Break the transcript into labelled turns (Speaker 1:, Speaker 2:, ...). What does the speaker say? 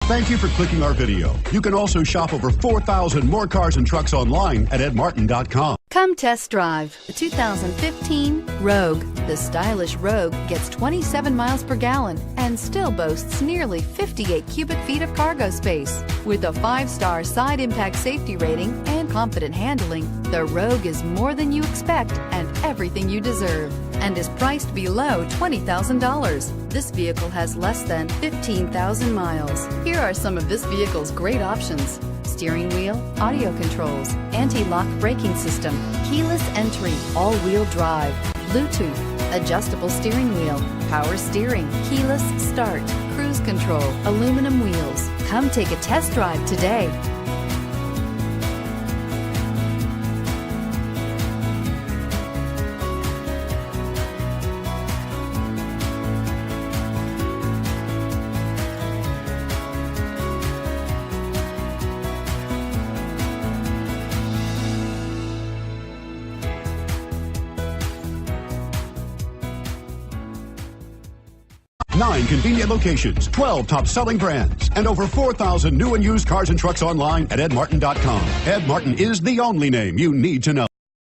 Speaker 1: Thank you for clicking our video. You can also shop over 4,000 more cars and trucks online at edmartin.com.
Speaker 2: Come test drive the 2015 Rogue. The stylish Rogue gets 27 miles per gallon and still boasts nearly 58 cubic feet of cargo space. With a 5-star side impact safety rating and confident handling, the Rogue is more than you expect and everything you deserve, and is priced below $20,000. This vehicle has less than 15,000 miles. Here are some of this vehicle's great options: steering wheel audio controls, anti-lock braking system, keyless entry, all-wheel drive, Bluetooth, adjustable steering wheel, power steering, keyless start, cruise control, aluminum wheels. Come take a test drive today.
Speaker 1: Nine convenient locations, 12 top-selling brands, and over 4,000 new and used cars and trucks online at edmartin.com. Ed Martin is the only name you need to know.